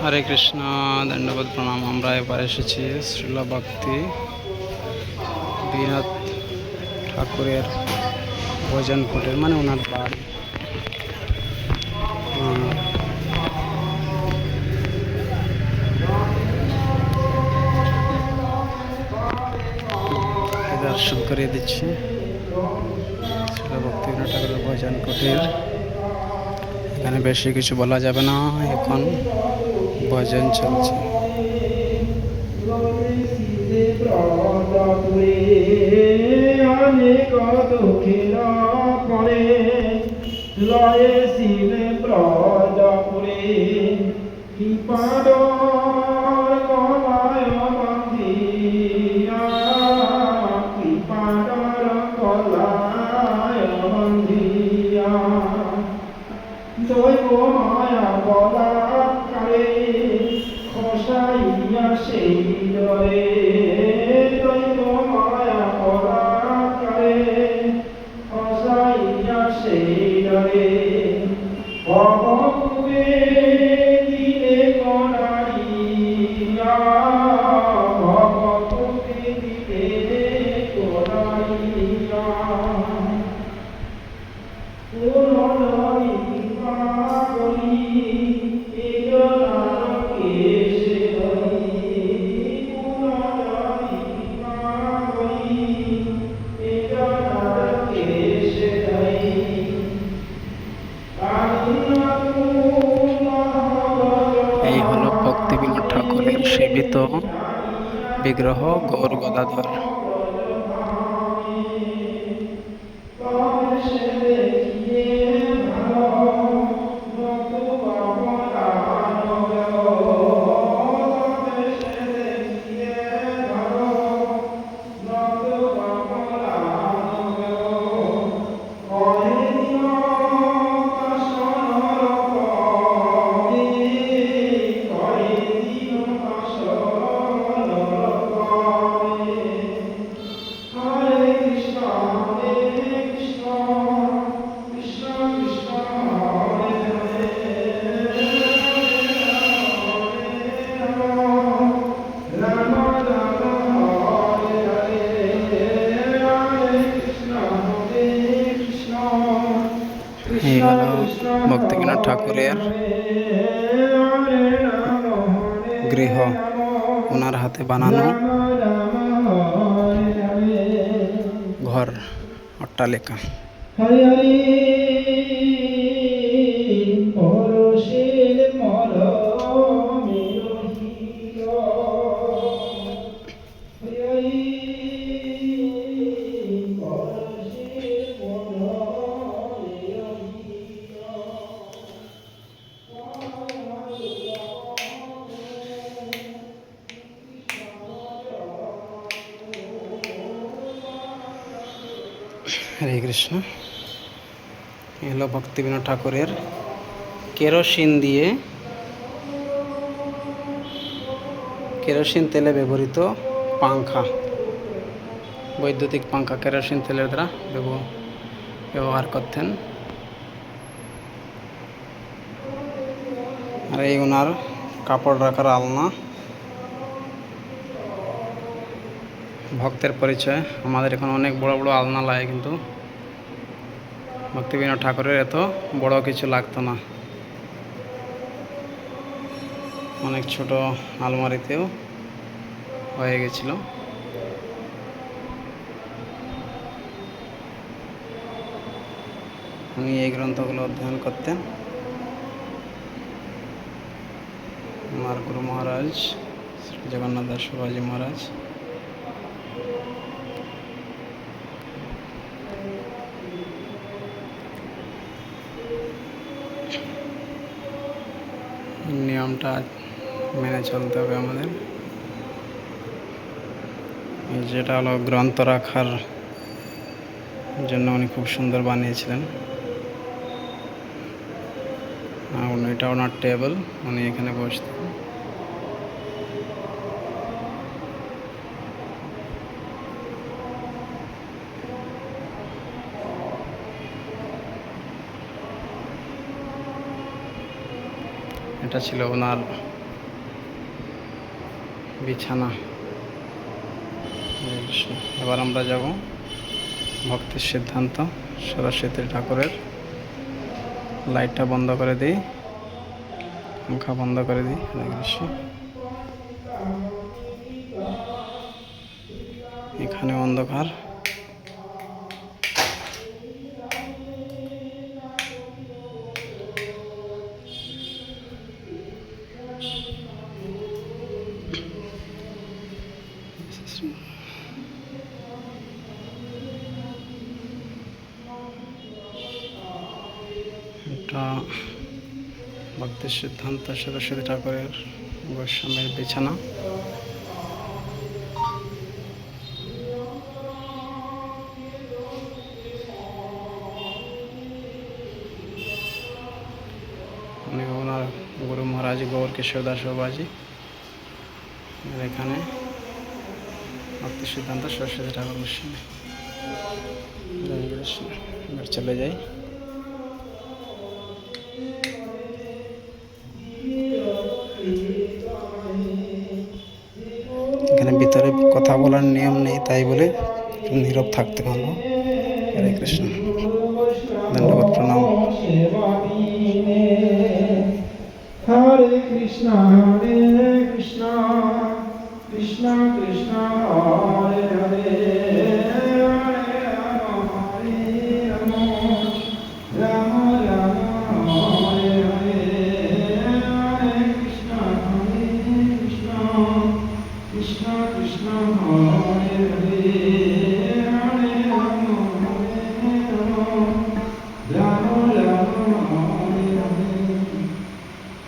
হরে কৃষ্ণ, দণ্ডবোধ প্রণাম। আমরা এবার এসেছি শ্রীল ভক্তি বিনোদ ঠাকুরের ভজন কুটির, মানে ওনার বাড়ি। দর্শন করিয়ে দিচ্ছি শ্রীল ভক্তি বিনোদ ঠাকুরের ভজন কুটির। এখানে বেশি কিছু বলা যাবে না, এখন ভজন চলছে। অনেক দক্ষিণ পরে লয়ে শিলে ব্রজপুরে কৃপাদ কলায় বন্ধিয়া কৃপাদর কলায় বন্ধিয়া দৈব মায়া বলাকারে খসাইয়া সেই ডরে দৈব মায়া বলাকারে খসাইয়া সেই ডরে ভবকুবে দিলে করাইয়া ভবকুবে দিলে করাইয়া এই হলো ভক্তি বিনোদ ঠাকুরের সেবিত বিগ্রহ গৌর গদাধর। এই হলো ভক্তি বিনোদ ঠাকুরের গৃহ, ওনার হাতে বানানো ঘর, অট্টালিকা। হরি হরি পরশের মর হরে কৃষ্ণ। এই হলো ভক্তি বিনোদ ঠাকুরের কেরোসিন তেলে ব্যবহৃত পাংখা, বৈদ্যুতিক পাংখা কেরোসিন তেলের দ্বারা ব্যবহার করতেন। আর এই ওনার কাপড় রাখার আলনা। ভক্তের পরিচয়, আমাদের এখন অনেক বড় বড় আলনা লাগে, কিন্তু ভক্তি বিনোদ ঠাকুরের এত বড় কিছু লাগতো না, অনেক ছোট আলমারিতেও হয়ে গেছিল। উনি এই গ্রন্থগুলো অধ্যয়ন করতেন। আমার গুরু মহারাজ শ্রী জগন্নাথ দাস বাবাজি মহারাজ। নিয়মটা মেনে চলতে হবে আমাদের। যেটা হলো গ্রন্থ রাখার জন্য উনি খুব সুন্দর বানিয়েছিলেন। এটা ওনার টেবিল, উনি এখানে বসতেন। এটা ছিল ওনার বিছানা। হরে কৃষ্ণ। এবার আমরা যাব ভক্তির সিদ্ধান্ত সরস্বতী ঠাকুরের। লাইটটা বন্ধ করে দিই, পাখা বন্ধ করে দিই। হরে কৃষ্ণ। এখানে অন্ধকার। এটা ভক্তির সিদ্ধান্ত সরস্বতী ঠাকুরের গোস্বামীর বিছানা। উনি ওনার গুরু মহারাজ গৌর কিশোর দাস বাবাজি। আর এখানে ভক্তি সিদ্ধান্ত সরস্বতী ঠাকুর গোস্বামী। হরে কৃষ্ণ। এবার চলে যাই। এখানে ভিতরে কথা বলার নিয়ম নেই, তাই বলে নীরব থাকতে পারবো। হরে কৃষ্ণ। ধন্যবাদ, প্রণাম। হরে কৃষ্ণ কৃষ্ণ কৃষ্ণ হরে হরে